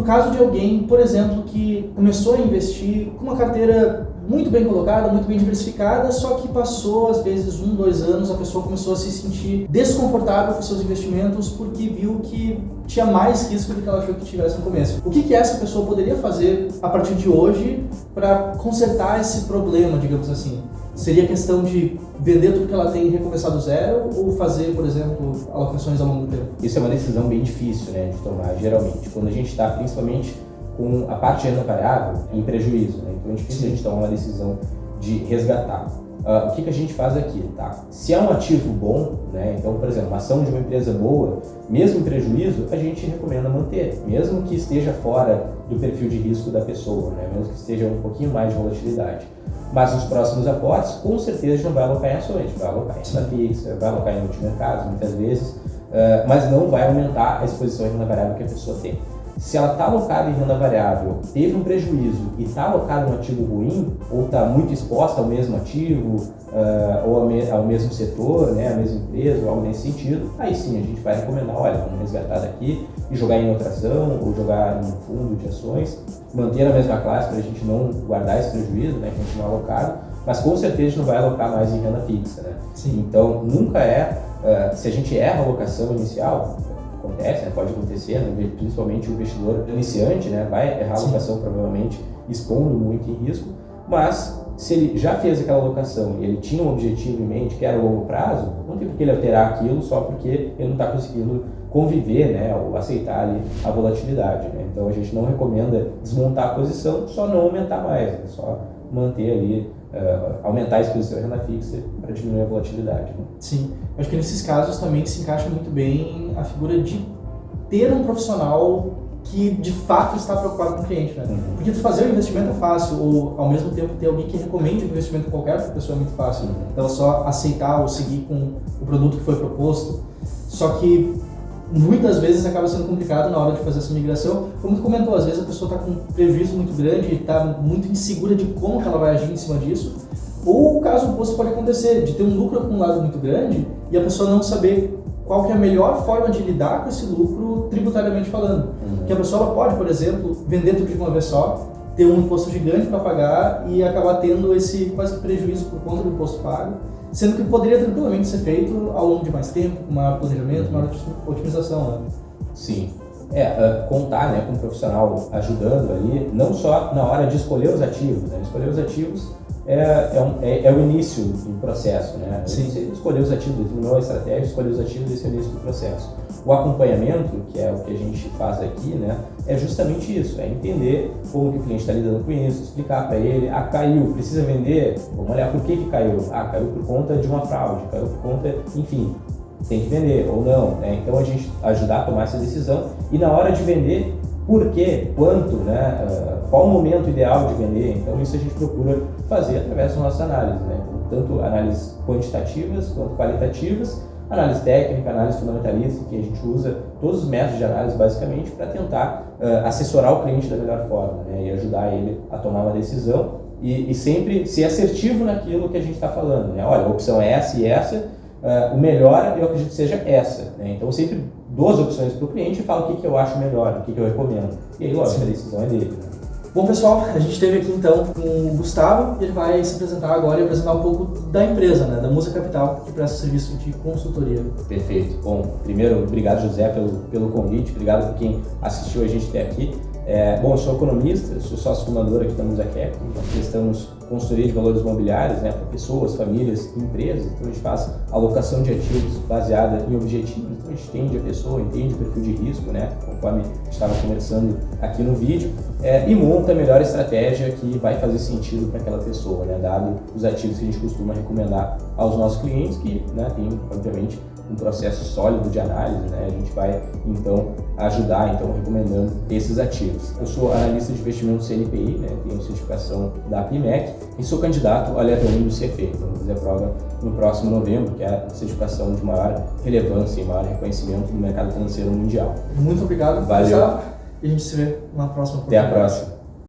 caso de alguém, por exemplo, que começou a investir com uma carteira muito bem colocada, muito bem diversificada, só que passou, às vezes, 1, 2 anos, a pessoa começou a se sentir desconfortável com seus investimentos porque viu que tinha mais risco do que ela achou que tivesse no começo. O que essa pessoa poderia fazer a partir de hoje para consertar esse problema, digamos assim? Seria questão de vender tudo que ela tem e recomeçar do zero ou fazer, por exemplo, alocações a longo tempo? Isso é uma decisão bem difícil, né, de tomar, geralmente. Quando a gente está, principalmente, com a parte de renda variável em prejuízo, né? Então é difícil a gente tomar uma decisão de resgatar. O que a gente faz aqui, tá? Se é um ativo bom, né? Então, por exemplo, uma ação de uma empresa boa, mesmo em prejuízo, a gente recomenda manter, mesmo que esteja fora do perfil de risco da pessoa, né? Mesmo que esteja um pouquinho mais de volatilidade. Mas nos próximos aportes, com certeza a gente não vai alocar em ações, vai alocar em renda fixa, vai alocar em multimercados, muitas vezes, mas não vai aumentar a exposição em renda variável que a pessoa tem. Se ela está alocada em renda variável, teve um prejuízo e está alocada em um ativo ruim, ou está muito exposta ao mesmo ativo, ou ao mesmo setor, né, à mesma empresa, ou algo nesse sentido, aí sim a gente vai recomendar, olha, vamos resgatar daqui e jogar em outra ação, ou jogar em um fundo de ações, manter a mesma classe para a gente não guardar esse prejuízo, né, continuar alocado, mas com certeza a gente não vai alocar mais em renda fixa, né? Sim. Então nunca se a gente erra a alocação inicial, acontece, né? Pode acontecer, né? Principalmente o investidor iniciante, né? Vai errar a alocação provavelmente expondo muito em risco, mas se ele já fez aquela alocação e ele tinha um objetivo em mente que era a longo prazo, não tem por que ele alterar aquilo só porque ele não está conseguindo conviver, né? Ou aceitar ali a volatilidade, né? Então a gente não recomenda desmontar a posição, só não aumentar mais, né? Só manter ali, aumentar a exposição à renda fixa para diminuir a volatilidade, né? Sim, acho que nesses casos também se encaixa muito bem a figura de ter um profissional que de fato está preocupado com o cliente, né? Porque fazer o investimento é fácil, ou ao mesmo tempo ter alguém que recomende o investimento qualquer para a pessoa é muito fácil. Então só aceitar ou seguir com o produto que foi proposto. Só que muitas vezes acaba sendo complicado na hora de fazer essa migração. Como tu comentou, às vezes a pessoa está com um prejuízo muito grande e está muito insegura de como ela vai agir em cima disso. Ou o caso oposto pode acontecer, de ter um lucro acumulado muito grande e a pessoa não saber qual que é a melhor forma de lidar com esse lucro tributariamente falando. Que a pessoa ela pode, por exemplo, vender tudo de uma vez só, ter um imposto gigante para pagar e acabar tendo esse quase que prejuízo por conta do imposto pago, sendo que poderia tranquilamente ser feito ao longo de mais tempo, com maior planejamento, maior otimização, né? Sim. Contar, né, com um profissional ajudando ali, não só na hora de escolher os ativos, né? Escolher os ativos é o início do processo, né? Sim. Você escolher os ativos, determinou a estratégia, escolher os ativos, esse é o início do processo. O acompanhamento, que é o que a gente faz aqui, né, é justamente isso, é entender como que o cliente está lidando com isso, explicar para ele, caiu, precisa vender, vamos olhar por que caiu, caiu por conta de uma fraude, caiu por conta, enfim, tem que vender ou não, né? Então a gente ajudar a tomar essa decisão e na hora de vender, por quê, quanto, né? Qual o momento ideal de vender, então isso a gente procura fazer através das nossas análises, né? Então, tanto análises quantitativas quanto qualitativas, análise técnica, análise fundamentalista, que a gente usa todos os métodos de análise basicamente para tentar assessorar o cliente da melhor forma, né? E ajudar ele a tomar uma decisão e sempre ser assertivo naquilo que a gente está falando, né? Olha, a opção é essa e essa, o melhor eu acredito que seja essa, né? Então eu sempre dou as opções para o cliente e falo o que eu acho melhor, o que eu recomendo. E aí, lógico, a decisão é dele, né? Bom, pessoal, a gente esteve aqui então com o Gustavo e ele vai se apresentar agora e apresentar um pouco da empresa, né, da Musa Capital, que presta serviço de consultoria. Perfeito. Bom, primeiro, obrigado, José, pelo convite, obrigado por quem assistiu a gente até aqui. Bom, eu sou economista, sou sócio fundador aqui da Musa Capital, nós prestamos consultoria de valores imobiliários, né, para pessoas, famílias e empresas, então a gente faz alocação de ativos baseada em objetivos, então a gente entende a pessoa, entende o perfil de risco, né, conforme a gente estava conversando aqui no vídeo, e monta a melhor estratégia que vai fazer sentido para aquela pessoa, né, dado os ativos que a gente costuma recomendar aos nossos clientes, que, né, tem, obviamente, um processo sólido de análise, né? A gente vai, então, ajudar, recomendando esses ativos. Eu sou analista de investimento CNPI, né? Tenho certificação da PMEC e sou candidato a level 1 do CFA. Então, vou fazer a prova no próximo novembro, que é a certificação de maior relevância e maior reconhecimento no mercado financeiro mundial. Muito obrigado. Valeu. E a gente se vê na próxima. Até a próxima.